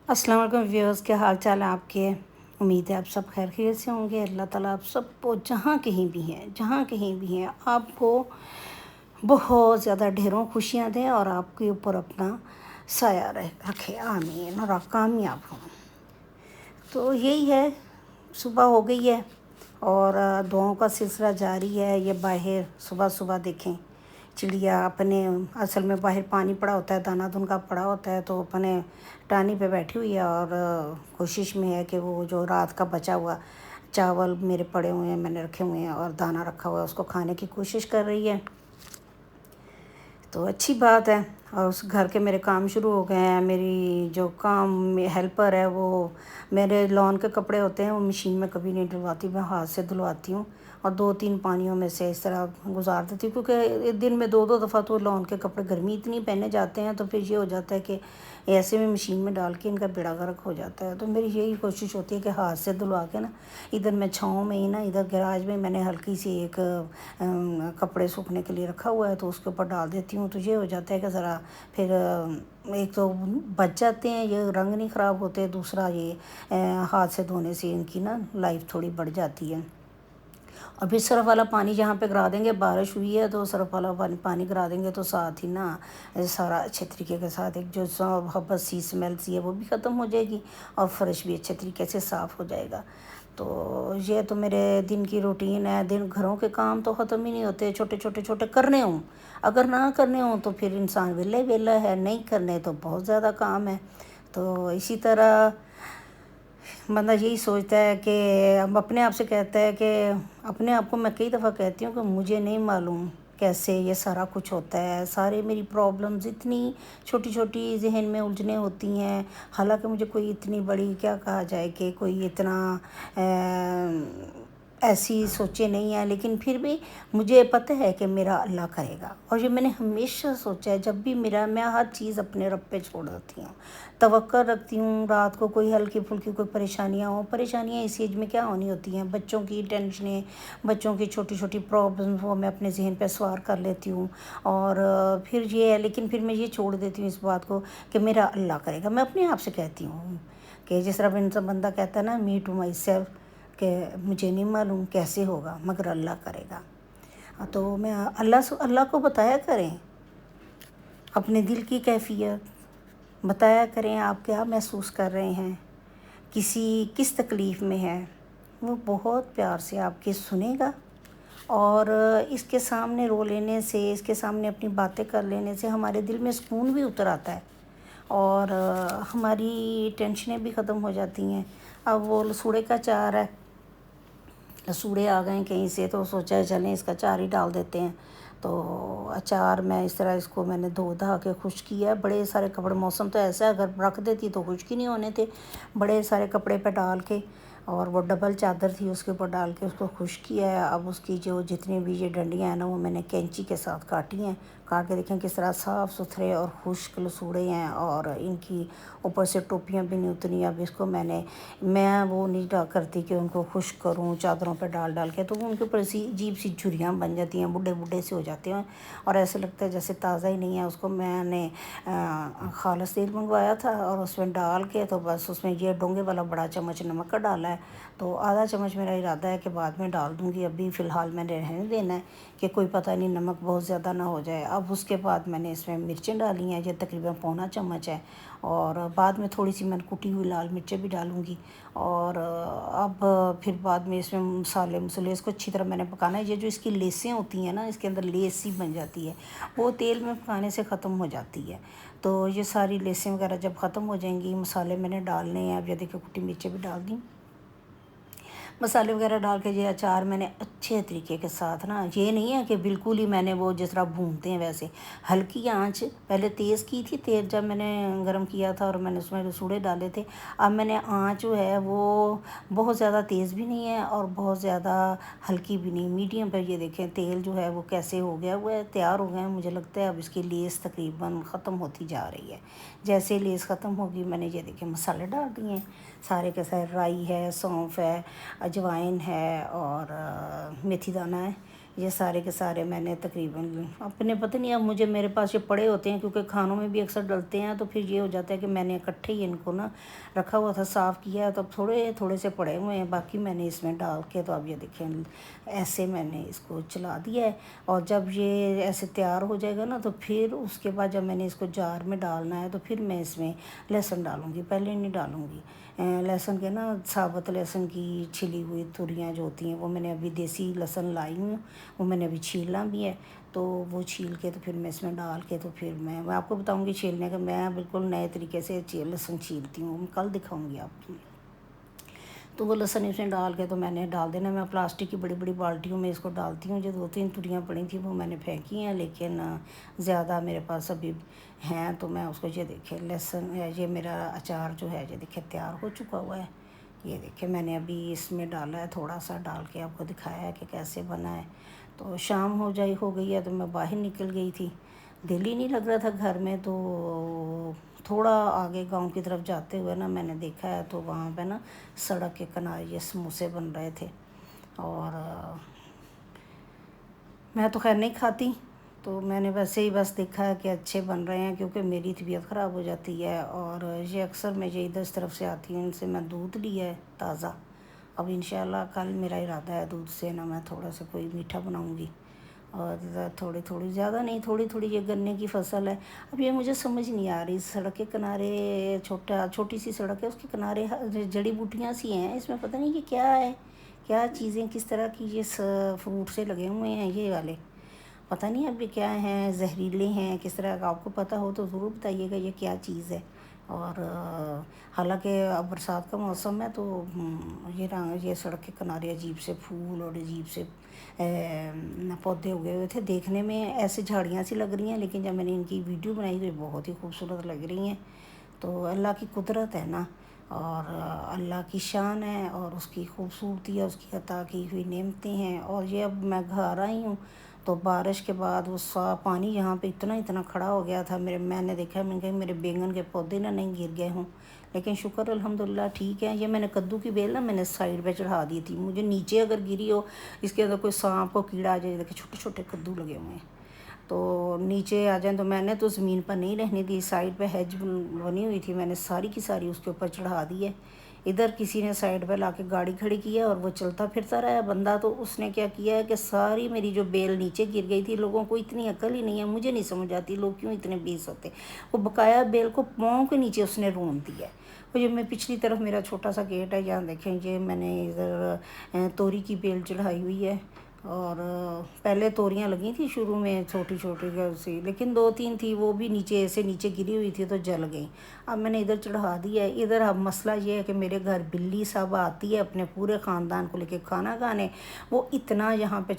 अस्सलाम वालेकुम व्यूअर्स, क्या हाल चाल है आपके। उम्मीद है आप सब खैर खैरियत से होंगे। अल्लाह ताला आप सबको जहाँ कहीं भी हैं आपको बहुत ज़्यादा ढेरों खुशियाँ दें और आपके ऊपर अपना साया रखे, आमीन, और आप कामयाब हों। तो यही है, सुबह हो गई है और दुआओं का सिलसिला जारी है। ये बाहर सुबह सुबह देखें चिड़िया अपने, असल में बाहर पानी पड़ा होता है, दाना धुन का पड़ा होता है, तो अपने टानी पे बैठी हुई है और कोशिश में है कि वो जो रात का बचा हुआ चावल मेरे पड़े हुए हैं, मैंने रखे हुए हैं और दाना रखा हुआ है, उसको खाने की कोशिश कर रही है। तो अच्छी बात है। और उस घर के मेरे काम शुरू हो गए हैं। मेरी जो काम हेल्पर है वो मेरे लॉन के कपड़े होते हैं वो मशीन में कभी नहीं धुलवाती, मैं हाथ से धुलवाती हूँ और 2-3 पानियों में से इस तरह गुजार देती हूँ, क्योंकि दिन में 2-2 दफ़ा तो लॉन के कपड़े गर्मी इतनी पहने जाते हैं, तो फिर ये हो जाता है कि ऐसे में मशीन में डाल के इनका बेड़ा गर्क हो जाता है। तो मेरी यही कोशिश होती है कि हाथ से धुलवा के ना, इधर मैं छाँव में ही ना, इधर गैराज में मैंने हल्की सी एक कपड़े सूखने के लिए रखा हुआ है, तो उसके ऊपर डाल देती हूँ। तो ये हो जाता है कि ज़रा फिर एक तो बच जाते हैं, ये रंग नहीं ख़राब होते, दूसरा ये हाथ से धोने से इनकी ना लाइफ थोड़ी बढ़ जाती है। और फिर सरफ़ वाला पानी जहाँ पे गिरा देंगे, बारिश हुई है तो सरफ़ वाला पानी गिरा देंगे, तो साथ ही ना सारा अच्छे तरीके के साथ एक जो हब्बत सी स्मेल सी है वो भी ख़त्म हो जाएगी और फ़र्श भी अच्छे तरीके से साफ़ हो जाएगा। तो ये तो मेरे दिन की रूटीन है। दिन घरों के काम तो ख़त्म ही नहीं होते, छोटे करने हों, अगर ना करने हों तो फिर इंसान वेला है, नहीं करने तो बहुत ज़्यादा काम है। तो इसी तरह बंदा यही सोचता है कि अब अपने आप से कहता है कि अपने आप को मैं कई दफ़ा कहती हूँ कि मुझे नहीं मालूम कैसे ये सारा कुछ होता है। सारे मेरी प्रॉब्लम्स इतनी छोटी ज़हन में उलझने होती हैं, हालांकि मुझे कोई इतनी बड़ी क्या कहा जाए कि कोई इतना ऐसी सोचे नहीं है, लेकिन फिर भी मुझे पता है कि मेरा अल्लाह करेगा। और ये मैंने हमेशा सोचा है, जब भी मैं हर चीज़ अपने रब पे छोड़ देती हूँ, तवक्कुल रखती हूँ। रात को कोई हल्की फुल्की कोई परेशानियाँ इस एज में क्या होनी होती हैं, बच्चों की टेंशनें, बच्चों की छोटी प्रॉब्लम्स, वो मैं अपने जहन पे सवार कर लेती हूँ। और फिर ये है, लेकिन फिर मैं ये छोड़ देती हूँ इस बात को कि मेरा अल्लाह करेगा। मैं अपने आप से कहती हूँ कि जिस तरह इंसान बंदा कहता है ना, मी टू माई सेल्फ, कि मुझे नहीं मालूम कैसे होगा मगर अल्लाह करेगा। तो मैं अल्लाह को बताया करें अपने दिल की कैफियत, बताया करें आप क्या महसूस कर रहे हैं, किस तकलीफ़ में है, वो बहुत प्यार से आपकी सुनेगा। और इसके सामने रो लेने से, इसके सामने अपनी बातें कर लेने से हमारे दिल में सुकून भी उतर आता है और हमारी टेंशनें भी ख़त्म हो जाती हैं। अब वो लसूड़े का अचार है, लसूड़े आ गए कहीं से, तो सोचा है चलें इसका अचार ही डाल देते हैं। तो अचार मैं इस तरह इसको मैंने धो धा के खुश्क किया है। बड़े सारे कपड़े, मौसम तो ऐसा है अगर रख देती तो खुश्क ही नहीं होने थे, बड़े सारे कपड़े पे डाल के, और वो डबल चादर थी उसके ऊपर डाल के उसको खुश्क किया है। अब उसकी जो जितनी भी ये डंडियाँ हैं ना, वो मैंने कैंची के साथ काटी हैं। काट के देखें किस तरह साफ़ सुथरे और खुश्क लसूड़े हैं और इनकी ऊपर से टोपियाँ भी नहीं उतरी। अब इसको मैं वो नहीं करती कि उनको खुश्क करूँ चादरों पे डाल के, तो वो उनके ऊपर ऐसी अजीब सी झुर्रियाँ बन जाती हैं, बुड्ढे से हो जाते हैं और ऐसा लगता है जैसे ताज़ा ही नहीं है। उसको मैंने खालिस तेल मंगवाया था और उसमें डाल के, तो बस उसमें ये डोंगे वाला बड़ा चम्मच नमक का डाला है, तो आधा चम्मच मेरा इरादा है कि बाद में डाल दूँगी। अभी फ़िलहाल मैंने रहने देना है कि कोई पता नहीं नमक बहुत ज़्यादा ना हो जाए। अब उसके बाद मैंने इसमें मिर्चें डाली हैं, ये तकरीबन पौना चम्मच है, और बाद में थोड़ी सी मैंने कुटी हुई लाल मिर्चें भी डालूँगी। और अब फिर बाद में इसमें मसाले इसको अच्छी तरह मैंने पकाना है। ये जो इसकी लेसें होती हैं ना, इसके अंदर लेस सी बन जाती है, वो तेल में पकाने से ख़त्म हो जाती है। तो ये सारी लेसें वगैरह जब ख़त्म हो जाएंगी, मसाले मैंने डालने हैं। अब ये देखिए कुटी मिर्चें भी डाल दी, मसाले वगैरह डाल के ये अचार मैंने अच्छे तरीके के साथ ना, ये नहीं है कि बिल्कुल ही मैंने वो जिस तरह भूनते हैं वैसे, हल्की आंच पहले तेज़ की थी, तेल जब मैंने गरम किया था और मैंने उसमें रसूड़े डाले थे। अब मैंने आंच जो है वो बहुत ज़्यादा तेज़ भी नहीं है और बहुत ज़्यादा हल्की भी नहीं, मीडियम पर। ये देखें तेल जो है वो कैसे हो गया हुआ है, तैयार हो गए हैं। मुझे लगता है अब इसकी लेस तकरीबन ख़त्म होती जा रही है। जैसे लेस ख़त्म होगी, मैंने ये देखें मसाले डाल दिए सारे के सारे, राई है, सौंफ है, अजवाइन है और मेथी दाना है, ये सारे के सारे मैंने तकरीबन अपने, पता नहीं अब मुझे, मेरे पास ये पड़े होते हैं क्योंकि खानों में भी अक्सर डलते हैं, तो फिर ये हो जाता है कि मैंने इकट्ठे ही इनको ना रखा हुआ था, साफ़ किया है, तो अब थोड़े थोड़े से पड़े हुए हैं, बाकी मैंने इसमें डाल के, तो अब ये देखें ऐसे मैंने इसको चला दिया है। और जब ये ऐसे तैयार हो जाएगा ना, तो फिर उसके बाद जब मैंने इसको जार में डालना है, तो फिर मैं इसमें लहसुन डालूँगी, पहले नहीं डालूँगी। लहसुन के ना, साबुत लहसुन की छिली हुई तुरियाँ जो होती हैं, वो मैंने अभी देसी लहसुन लाई हूँ, वो मैंने अभी छीलना भी है, तो वो छील के तो फिर मैं इसमें डाल के, तो फिर मैं आपको बताऊँगी छीलने का, मैं बिल्कुल नए तरीके से लहसुन छीलती हूँ, मैं कल दिखाऊँगी आपको। तो वो लहसुन इसमें डाल के तो मैंने डाल देना। मैं प्लास्टिक की बड़ी बड़ी बाल्टियों में इसको डालती हूँ। जो 2-3 तुरियाँ पड़ी थी वो मैंने फेंकी हैं, लेकिन ज़्यादा मेरे पास अभी हैं, तो मैं उसको, ये देखें लहसुन, ये मेरा अचार जो है ये देखें तैयार हो चुका हुआ है। ये देखें मैंने अभी इसमें डाला है, थोड़ा सा डाल के आपको दिखाया है कि कैसे बना है। तो शाम हो गई है, तो मैं बाहर निकल गई थी, दिल ही नहीं लग रहा था घर में, तो थोड़ा आगे गांव की तरफ जाते हुए ना मैंने देखा है, तो वहाँ पे ना सड़क के किनारे ये समोसे बन रहे थे, और मैं तो खैर नहीं खाती, तो मैंने वैसे ही बस देखा है कि अच्छे बन रहे हैं, क्योंकि मेरी तबीयत ख़राब हो जाती है, और ये अक्सर मैं ये इधर इस तरफ से आती हूँ, इनसे मैं दूध लिया है ताज़ा। अब इंशाल्लाह कल मेरा इरादा है दूध से ना मैं थोड़ा सा कोई मीठा बनाऊँगी, और थोड़ी थोड़ी, ज़्यादा नहीं, थोड़ी थोड़ी, ये गन्ने की फसल है। अब ये मुझे समझ नहीं आ रही, सड़क के किनारे छोटी सी सड़क है, उसके किनारे जड़ी बूटियाँ सी हैं, इसमें पता नहीं कि क्या है, क्या चीज़ें किस तरह की ये फ्रूट से लगे हुए हैं ये वाले, पता नहीं अब ये क्या हैं, जहरीले हैं किस तरह का, आपको पता हो तो ज़रूर बताइएगा ये क्या चीज़ है। और हालांकि अब बरसात का मौसम है, तो ये सड़क के किनारे अजीब से फूल और अजीब से पौधे उगे हुए थे, देखने में ऐसे झाड़ियाँ सी लग रही हैं, लेकिन जब मैंने इनकी वीडियो बनाई तो ये बहुत ही खूबसूरत लग रही हैं। तो अल्लाह की कुदरत है ना, और अल्लाह की शान है, और उसकी खूबसूरती है, उसकी अता की हुई नेमतें हैं। और ये अब मैं घर आई हूँ, तो बारिश के बाद वो पानी यहाँ पे इतना खड़ा हो गया था, मैंने देखा, मैंने कहा मेरे बैंगन के पौधे ना नहीं गिर गए हों, लेकिन शुक्र अल्हम्दुलिल्लाह ठीक है। ये मैंने कद्दू की बेल ना मैंने साइड पे चढ़ा दी थी, मुझे नीचे अगर गिरी हो, इसके अंदर कोई सांप को कीड़ा आ जाए, देखिए छोटे छोटे कद्दू लगे हुए हैं, तो नीचे आ जाए, तो मैंने तो ज़मीन पर नहीं रहने दी, साइड पे हेज बनी हुई थी, मैंने सारी की सारी उसके ऊपर चढ़ा दी है। इधर किसी ने साइड पे लाके गाड़ी खड़ी की है, और वो चलता फिरता रहा है बंदा, तो उसने क्या किया है कि सारी मेरी जो बेल नीचे गिर गई थी, लोगों को इतनी अकल ही नहीं है, मुझे नहीं समझ आती लोग क्यों इतने बेस होते, वो बकाया बेल को पाँव के नीचे उसने रोन दिया है। और जो मैं पिछली तरफ मेरा छोटा सा गेट है, यहाँ देखें, ये मैंने इधर तोरी की बेल चढ़ाई हुई है, और पहले तोरियां लगी थी शुरू में छोटी छोटी सी, लेकिन 2-3 थी, वो भी नीचे ऐसे नीचे गिरी हुई थी तो जल गई। अब मैंने इधर चढ़ा दिया है। इधर अब मसला ये है कि मेरे घर बिल्ली साहब आती है अपने पूरे ख़ानदान को लेके खाना खाने, वो इतना यहाँ पे